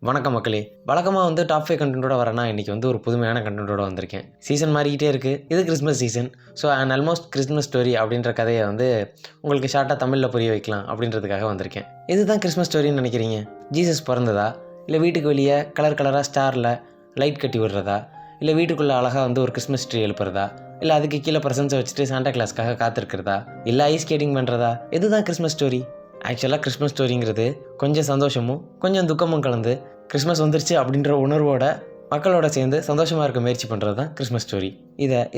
வணக்கம் மக்களே. வழக்கமாக டாப் 5 கண்டென்ட்டோட வரேன்னா இன்றைக்கி ஒரு புதுமையான கண்டென்ட்டோட வந்திருக்கேன். சீசன் மாறிக்கிட்டே இருக்குது. இது Christmas season. So almost Christmas story அப்படின்ற கதையை உங்களுக்கு ஷார்ட்டாக தமிழில் புரிய வைக்கலாம் அப்படின்றதுக்காக வந்திருக்கேன். இதுதான் கிறிஸ்மஸ் ஸ்டோரின்னு நினைக்கிறீங்க? ஜீசஸ் பிறந்ததா, இல்லை வீட்டுக்கு வெளியே கலர் கலராக ஸ்டாரில் லைட் கட்டி விடுறதா, இல்லை வீட்டுக்குள்ளே அழகாக ஒரு கிறிஸ்மஸ் ட்ரீ எழுப்புறதா, இல்லை அதுக்கு கீழே ப்ரெசன்ஸை வச்சுட்டு சாண்டா கிளாஸ்க்காக காத்திருக்கிறதா, இல்லை ஐஸ் ஸ்கேட்டிங் பண்ணுறதா? இதுதான் கிறிஸ்மஸ் ஸ்டோரி. ஆக்சுவலாக கிறிஸ்மஸ் ஸ்டோரிங்கிறது கொஞ்சம் சந்தோஷமும் கொஞ்சம் துக்கமும் கலந்து கிறிஸ்மஸ் வந்துருச்சு அப்படின்ற உணர்வோட மக்களோட சேர்ந்து சந்தோஷமாக இருக்க முயற்சி பண்ணுறது தான் கிறிஸ்மஸ் ஸ்டோரி.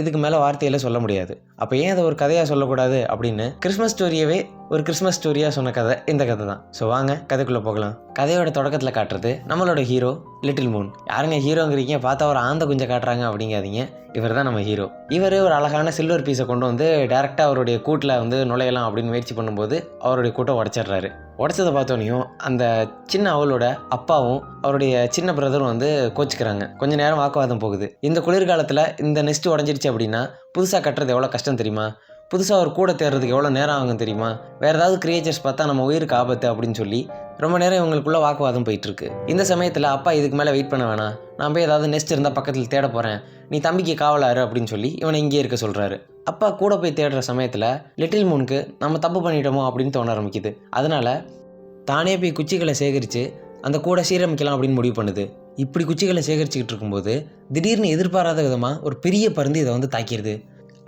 இதுக்கு மேலே வார்த்தையில் சொல்ல முடியாது. அப்போ ஏன் அதை ஒரு கதையாக சொல்லக்கூடாது அப்படின்னு கிறிஸ்மஸ் ஸ்டோரியவே ஒரு கிறிஸ்மஸ் ஸ்டோரியாக சொன்ன கதை இந்த கதை தான். ஸோ வாங்க கதைக்குள்ளே போகலாம். கதையோட தொடக்கத்தில் காட்டுறது நம்மளோட ஹீரோ லிட்டில் மூன். யாருங்க ஹீரோங்கிறீங்க, பார்த்தா ஒரு ஆந்த குஞ்சை காட்டுறாங்க அப்படிங்காதீங்க. இவர் தான் நம்ம ஹீரோ. இவர் ஒரு அழகான சில்வர் பீஸை கொண்டு டேரெக்டாக அவருடைய கூட்டில் நுழையலாம் அப்படின்னு முயற்சி பண்ணும்போது அவருடைய கூட்டை உடச்சிடுறாரு. உடச்சதை பார்த்தோன்னையும் அந்த சின்ன அவளோட அப்பாவும் அவருடைய சின்ன பிரதரும் கோச்சிக்கிறாங்க. கொஞ்சம் நேரம் வாக்குவாதம் போகுது. இந்த குளிர்காலத்தில் இந்த நெஸ்ட் உடஞ்சிருச்சு அப்படின்னா புதுசாக கட்டுறது எவ்வளோ கஷ்டம் தெரியுமா? புதுசாக ஒரு கூட தேடுறதுக்கு எவ்வளோ நேரம் ஆகும் தெரியுமா? வேறு ஏதாவது கிரியேச்சர்ஸ் பார்த்தா நம்ம உயிருக்கு ஆபத்து அப்படின்னு சொல்லி ரொம்ப நேரம் இவங்களுக்குள்ள வாக்குவாதம் போயிட்டுருக்கு. இந்த சமயத்தில் அப்பா இதுக்கு மேலே வெயிட் பண்ண வேணாம், நான் போய் ஏதாவது நெஸ்ட் இருந்தால் பக்கத்தில் தேட போகிறேன், நீ தம்பிக்கு காவலாரு அப்படின்னு சொல்லி இவனை இங்கே இருக்க சொல்கிறாரு. அப்பா கூட போய் தேடுற சமயத்தில் லிட்டில் மூனுக்கு நம்ம தப்பு பண்ணிட்டோமோ அப்படின்னு தோண ஆரம்பிக்குது. அதனால் தானே போய் குச்சிகளை சேகரித்து அந்த கூட சீரமைக்கலாம் அப்படின்னு முடிவு பண்ணுது. இப்படி குச்சிகளை சேகரிச்சுக்கிட்டு இருக்கும்போது திடீர்னு எதிர்பாராத விதமாக ஒரு பெரிய பருந்து இதை தாக்கிடுது.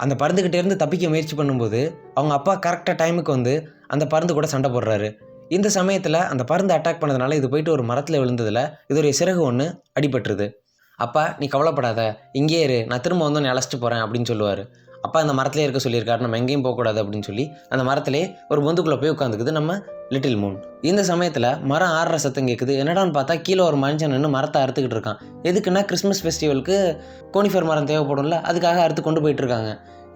அந்த பருந்துக்கிட்டேருந்து தப்பிக்க முயற்சி பண்ணும்போது அவங்க அப்பா கரெக்டாக டைமுக்கு அந்த பருந்து கூட சண்டை போடுறாரு. இந்த சமயத்தில் அந்த பருந்து அட்டாக் பண்ணதுனால இது போயிட்டு ஒரு மரத்தில் விழுந்ததில் இதோடைய சிறகு ஒன்று அடிபட்டுருது. அப்பா நீ கவலைப்படாத, இங்கே இரு, நான் திரும்ப நீ அழைச்சிட்டு போகிறேன் அப்படின்னு சொல்லுவார். அப்பா அந்த மரத்திலே இருக்க சொல்லியிருக்காரு, நம்ம எங்கேயும் போகக்கூடாது அப்படின்னு சொல்லி அந்த மரத்திலே ஒரு பொந்துக்குள்ளே போய் உட்காந்துக்குது நம்ம லிட்டில் மூன். இந்த சமயத்தில் மரம் ஆடுற சத்தம் கேட்குது. என்னடான்னு பார்த்தா கீழே ஒரு மனுஷன் நின்று மரத்தை அறுத்துக்கிட்டு இருக்கான். எதுக்குன்னா கிறிஸ்மஸ் ஃபெஸ்டிவலுக்கு கோனிஃபர் மரம் தேவைப்படும்ல, அதுக்காக அறுத்து கொண்டு போயிட்டு இருக்காங்க.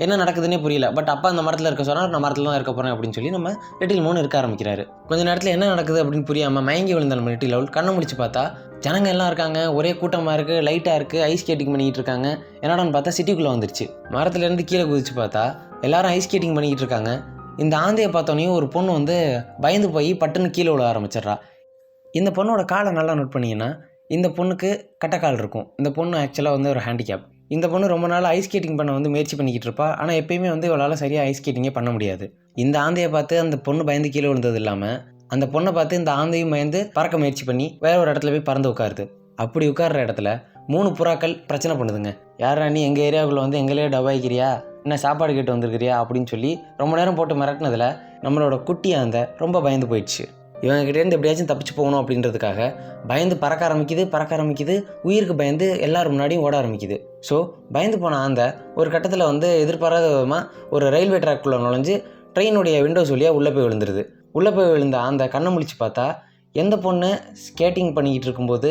என்ன நடக்குதுன்னே புரியல. பட் அப்பா அந்த மரத்தில் இருக்க சொன்னால் நான் மரத்தில் தான் இருக்க போகிறேன் அப்படின்னு சொல்லி நம்ம லிட்டில் மூன் இருக்க ஆரம்பிக்கிறாரு. கொஞ்சம் நேரத்தில் என்ன நடக்குது அப்படின்னு புரியாமல் மயங்கி விழுந்த நம்ம லிட்டில் அவள் கண்ணை முடிச்சு பார்த்தா ஜனங்க எல்லாம் இருக்காங்க, ஒரே கூட்டமாக இருக்குது, லைட்டாக இருக்குது, ஐஸ் ஸ்கேட்டிங் பண்ணிக்கிட்டு இருக்காங்க. என்னடான்னு பார்த்தா சிட்டிக்குள்ளே வந்துருச்சு. மரத்துலேருந்து கீழே குதிச்சு பார்த்தா எல்லாரும் ஐஸ் ஸ்கேட்டிங் பண்ணிக்கிட்டு இருக்காங்க. இந்த ஆந்தையை பார்த்தோன்னே ஒரு பொண்ணு பயந்து போய் பட்டுன்னு கீழே விழ ஆரம்பிச்சிட்றா. இந்த பொண்ணோட காலை நல்லா நோட் பண்ணிங்கன்னா இந்த பொண்ணுக்கு கட்டைக்கால் இருக்கும். இந்த பொண்ணு ஆக்சுவலாக ஒரு ஹேண்டிகேப். இந்த பொண்ணு ரொம்ப நாள் ஐஸ் ஸ்கேட்டிங் பண்ண முயற்சி பண்ணிக்கிட்டு இருப்பா. ஆனால் எப்பயுமே இவளால் சரியாக ஐஸ் ஸ்கேட்டிங்கே பண்ண முடியாது. இந்த ஆந்தையை பார்த்து அந்த பொண்ணு பயந்து கீழே விழுந்தது இல்லாமல் அந்த பொண்ணை பார்த்து இந்த ஆந்தையும் பயந்து பறக்க முயற்சி பண்ணி வேற ஒரு இடத்துல போய் பறந்து உட்காருது. அப்படி உட்கார்ற இடத்துல 3 புறாக்கள் பிரச்சனை பண்ணுதுங்க. யாரா நீ எங்கள் ஏரியாவுக்குள்ளே எங்களே டபாய்க்கிறியா, என்ன சாப்பாடு கேட்டு வந்திருக்கிறியா அப்படின்னு சொல்லி ரொம்ப நேரம் போட்டு மிரட்டினதில் நம்மளோட குட்டி ஆந்தை ரொம்ப பயந்து போயிடுச்சு. இவங்ககிட்டேருந்து எப்படியாச்சும் தப்பிச்சு போகணும் அப்படின்றதுக்காக பயந்து பறக்க ஆரம்பிக்குது. உயிருக்கு பயந்து எல்லாரும் முன்னாடியும் ஓட ஆரம்பிக்குது. ஸோ பயந்து போன ஆந்தை ஒரு கட்டத்தில் எதிர்பாராத விதமாக ஒரு ரயில்வே ட்ராக்குள்ளே நுழைஞ்சு ட்ரெயினுடைய விண்டோஸ் வழியாக உள்ளே போய் விழுந்துருது. உள்ளே போய் விழுந்த ஆந்தை கண்ணை முழிச்சு பார்த்தா எந்த பொண்ணு ஸ்கேட்டிங் பண்ணிக்கிட்டு இருக்கும்போது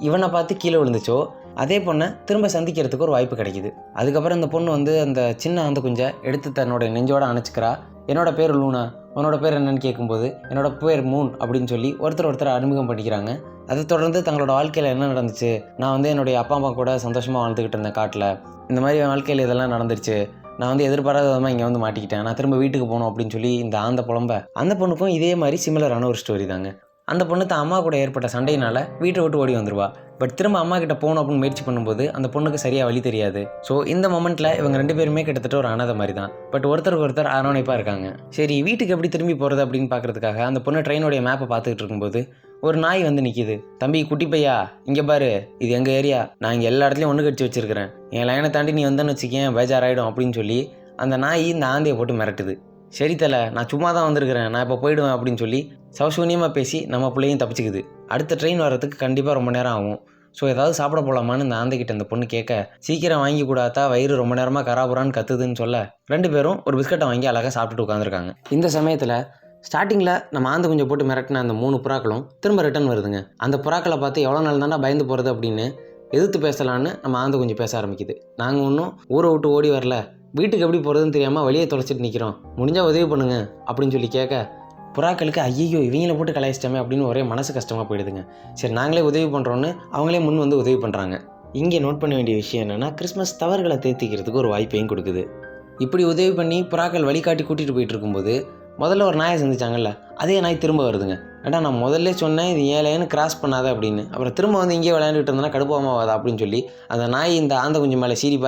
இவனை பார்த்து கீழே விழுந்துச்சோ அதே பொண்ணை திரும்ப சந்திக்கிறதுக்கு ஒரு வாய்ப்பு கிடைக்கிது. அதுக்கப்புறம் இந்த பொண்ணு அந்த சின்ன ஆந்தை குஞ்சை எடுத்து தன்னோட நெஞ்சோட அணைச்சிக்கிறா. என்னோட பேர் லூனா, உன்னோட பேர் என்னன்னு கேட்கும்போது என்னோட பேர் மூன் அப்படின்னு சொல்லி ஒருத்தர் அறிமுகம் பண்ணிக்கிறாங்க. அதை தொடர்ந்து தங்களோட வாழ்க்கையில் என்ன நடந்துச்சு, நான் என்னுடைய அப்பா அம்மா கூட சந்தோஷமாக வாழ்ந்துக்கிட்டு இருந்தேன் காட்டில், இந்த மாதிரி வாழ்க்கையில் இதெல்லாம் நடந்துருச்சு, நான் எதிர்பாராத விதமாக இங்கே மாட்டிக்கிட்டேன், நான் திரும்ப வீட்டுக்கு போகணும் அப்படின்னு சொல்லி இந்த ஆந்த புலம்ப அந்த பொண்ணுக்கும் இதே மாதிரி சிமிலரான ஒரு ஸ்டோரி தாங்க. அந்த பொண்ணு தான் அம்மா கூட ஏற்பட்ட சண்டையினால் வீட்டை விட்டு ஓடி வந்துடுவா. பட் திரும்ப அம்மா கிட்ட போகணும் அப்படின்னு முயற்சி பண்ணும்போது அந்த பொண்ணுக்கு சரியாக வழி தெரியாது. ஸோ இந்த மொமெண்ட்டில் இவங்க 2 பேருமே கிட்டத்தட்ட ஒரு அனாதை மாதிரி தான். பட் ஒருத்தருக்கு ஒருத்தர் அரவணைப்பாக இருக்காங்க. சரி வீட்டுக்கு எப்படி திரும்பி போகிறது அப்படின்னு பார்க்குறதுக்காக அந்த பொண்ணு ட்ரெயினுடைய மேப்பை பார்த்துக்கிட்டு இருக்கும்போது ஒரு நாய் நிற்கிது. தம்பி குட்டி பையா, இங்கே பாரு, இது எங்கள் ஏரியா, நான் இங்கே எல்லா இடத்துலையும் ஒன்று கடிச்சு வச்சிருக்கிறேன், என் லைனை தாண்டி நீ வச்சுக்கேன் பேஜாராயிடும் அப்படின்னு சொல்லி அந்த நாய் இந்த ஆந்தையை போட்டு மிரட்டுது. சரி தலை, நான் சும்மா தான் வந்திருக்கிறேன், நான் இப்போ போயிடுவேன் அப்படின்னு சொல்லி சௌசூன்யமாக பேசி நம்ம பிள்ளையும் தப்பிச்சுக்குது. அடுத்த ட்ரெயின் வர்றதுக்கு கண்டிப்பாக ரொம்ப நேரம் ஆகும். ஸோ ஏதாவது சாப்பிட போகலாமான்னு இந்த ஆந்தைக்கிட்ட அந்த பொண்ணு கேட்க சீக்கிரம் வாங்கி கூடாதா, வயிறு ரொம்ப நேரமாக கராபுரான்னு கத்துதுன்னு சொல்ல 2 பேரும் ஒரு பிஸ்கட்டை வாங்கி அழகாக சாப்பிட்டுட்டு உட்காந்துருக்காங்க. இந்த சமயத்தில் ஸ்டார்டிங்கில் நம்ம ஆந்தை குஞ்சை போட்டு மிரட்டின அந்த 3 புறாக்களும் திரும்ப ரிட்டர்ன் வருதுங்க. அந்த புறாக்களை பார்த்து எவ்வளோ நாள் தானே பயந்து போகிறது அப்படின்னு எதிர்த்து பேசலான்னு நம்ம ஆந்தை குஞ்சு பேச ஆரம்பிக்குது. நாங்கள் ஒன்றும் ஊரை விட்டு ஓடி வரல, வீட்டுக்கு எப்படி போகிறதுன்னு தெரியாமல் வெளியே தொலைச்சிட்டு நிற்கிறோம், முடிஞ்சால் உதவி பண்ணுங்க அப்படின்னு சொல்லி கேட்க புறாக்களுக்கு ஐயோ இவங்கள போட்டு கலாய்ச்சிட்டோமே அப்படின்னு ஒரே மனசு கஷ்டமாக போயிடுதுங்க. சரி நாங்களே உதவி பண்ணுறோன்னு அவங்களே முன் உதவி பண்ணுறாங்க. இங்கே நோட் பண்ண வேண்டிய விஷயம் என்னென்னா கிறிஸ்மஸ் தவறுகளை தேர்த்திக்கிறதுக்கு ஒரு வாய்ப்பையும் கொடுக்குது. இப்படி உதவி பண்ணி புறாக்கள் வழிகாட்டி கூட்டிகிட்டு போயிட்டு இருக்கும்போது முதல்ல ஒரு நாயை சந்திச்சாங்கல்ல, அதே நாய் திரும்ப வருதுங்க. ஏன்டா நான் முதல்ல சொன்னேன் இது ஏன் லைன் கிராஸ் பண்ணாத அப்படின்னு. அப்புறம் திரும்ப வந்து இங்கேயே விளையாண்டுட்டு இருந்தேன்னா கடுப்பாகாதா அப்படின்னு சொல்லி அந்த நாய் இந்த ஆந்தை குஞ்சு மேலே சீறி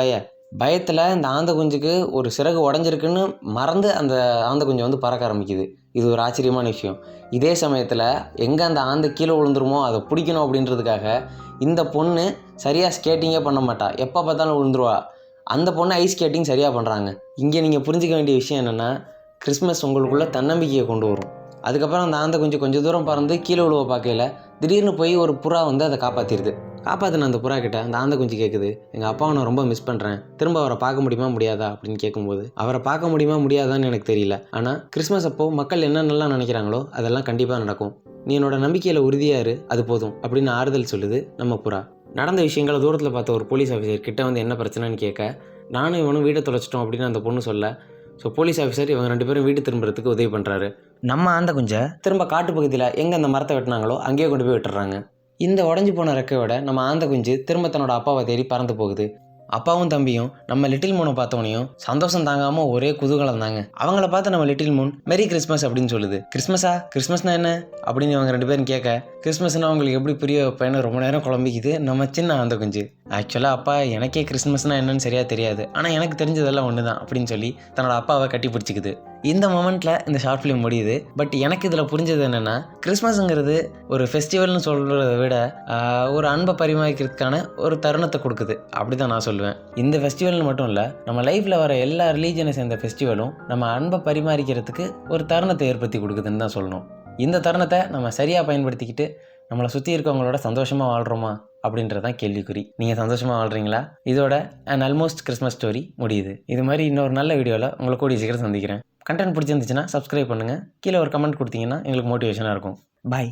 பயத்தில் இந்த ஆந்தை குஞ்சுக்கு ஒரு சிறகு உடஞ்சிருக்குன்னு மறந்து அந்த ஆந்தை குஞ்சை வந்து பறக்க ஆரம்பிக்குது. இது ஒரு ஆச்சரியமான விஷயம். இதே சமயத்தில் எங்கே அந்த ஆந்தை கீழே விழுந்துருமோ அதை பிடிக்கணும் அப்படின்றதுக்காக இந்த பொண்ணு சரியாக ஸ்கேட்டிங்கே பண்ண மாட்டா, எப்போ பார்த்தாலும் விழுந்துருவா. அந்த பொண்ணு ஐஸ் ஸ்கேட்டிங் சரியாக பண்ணுறாங்க. இங்கே நீங்கள் புரிஞ்சிக்க வேண்டிய விஷயம் என்னென்னா, கிறிஸ்மஸ் உங்களுக்குள்ள தன்னம்பிக்கையை கொண்டு வரும். அதுக்கப்புறம் அந்த ஆந்தை கொஞ்சம் தூரம் பறந்து கீழே விழுவ பார்க்கையில் திடீர்னு போய் ஒரு புறா வந்து அதை காப்பாற்றிடுது. காப்பாற்றின அந்த புறா கிட்ட அந்த ஆந்தை குஞ்சு கேட்குது, எங்கள் அப்பாவை நான் ரொம்ப மிஸ் பண்ணுறேன், திரும்ப அவரை பார்க்க முடியுமா முடியாதா அப்படின்னு கேட்கும்போது, அவரை பார்க்க முடியுமா முடியாதான்னு எனக்கு தெரியல, ஆனால் கிறிஸ்மஸ் அப்போ மக்கள் என்னென்னலாம் நினைக்கிறாங்களோ அதெல்லாம் கண்டிப்பாக நடக்கும், நீ என்னோட நம்பிக்கையில் உறுதியாக இரு, அது போதும் அப்படின்னு ஆறுதல் சொல்லுது நம்ம புறா. நடந்த விஷயங்களை தூரத்தில் பார்த்த ஒரு போலீஸ் ஆஃபீஸர் கிட்ட வந்து என்ன பிரச்சனைன்னு கேட்க, நானும் இவனும் வீட்டை தொலைச்சிட்டோம் அப்படின்னு அந்த பொண்ணு சொல்ல, ஸோ போலீஸ் ஆஃபீஸர் இவங்க 2 பேரும் வீட்டு திரும்புறதுக்கு உதவி பண்ணுறாரு. நம்ம ஆந்தை குஞ்சை திரும்ப காட்டு பகுதியில் எங்கே அந்த மரத்தை வெட்டினாங்களோ அங்கேயே கொண்டு போய் விட்டுறாங்க. இந்த உடஞ்சி போன ரெக்கையோட நம்ம ஆந்தை குஞ்சு திரும்ப தன்னோட அப்பாவை தேடி பறந்து போகுது. அப்பாவும் தம்பியும் நம்ம லிட்டில் மூனை பார்த்தவனையும் சந்தோஷம் தாங்காமல் ஒரே குதூகலம் தாங்க. அவங்கள பார்த்து நம்ம லிட்டில் மூன் மெரி கிறிஸ்மஸ் அப்படின்னு சொல்லுது. கிறிஸ்மஸ்னா என்ன அப்படின்னு அவங்க 2 பேரும் கேட்க, கிறிஸ்மஸ்னா அவங்களுக்கு எப்படி புரிய வைப்பேன்னு ரொம்ப நேரம் குழம்பிக்குது நம்ம சின்ன ஆந்தை குஞ்சு. ஆக்சுவலாக அப்பா எனக்கே கிறிஸ்மஸ்னா என்னன்னு சரியாக தெரியாது, ஆனால் எனக்கு தெரிஞ்சதெல்லாம் ஒன்று தான் அப்படின்னு சொல்லி தன்னோட அப்பாவை கட்டி பிடிச்சிக்குது. இந்த மொமெண்ட்டில் இந்த ஷார்ட் ஃபிலிம் முடியுது. பட் எனக்கு இதில் புரிஞ்சது என்னென்னா, கிறிஸ்மஸுங்கிறது ஒரு ஃபெஸ்டிவல்னு சொல்கிறத விட ஒரு அன்பை பரிமாறிக்கிறதுக்கான ஒரு தருணத்தை கொடுக்குது அப்படி தான் நான் சொல்லுவேன். இந்த ஃபெஸ்டிவல்னு மட்டும் இல்லை, நம்ம லைஃப்பில் வர எல்லா ரிலீஜனை சேர்ந்த ஃபெஸ்டிவலும் நம்ம அன்பை பரிமாறிக்கிறதுக்கு ஒரு தருணத்தை ஏற்படுத்தி கொடுக்குதுன்னு தான் சொல்லணும். இந்த தருணத்தை நம்ம சரியாக பயன்படுத்திக்கிட்டு நம்மளை சுற்றி இருக்கவங்களோட சந்தோஷமாக வாழ்கிறோமா அப்படின்றதான் கேள்விக்குறி. நீங்கள் சந்தோஷமாக வாழ்கிறீங்களா? இதோட அண்ட் ஆல்மோஸ்ட் கிறிஸ்மஸ் ஸ்டோரி முடியுது. இது மாதிரி இன்னொரு நல்ல வீடியோவில் உங்களை கூடிய சீக்கிரம் சந்திக்கிறேன். கண்டென்ட் பிடிச்சிருந்துச்சுன்னா சப்ஸ்கிரைப் பண்ணுங்கள். கீழே ஒரு கமெண்ட் கொடுத்தீங்கன்னா எங்களுக்கு மோட்டிவேஷனாக இருக்கும். பாய்.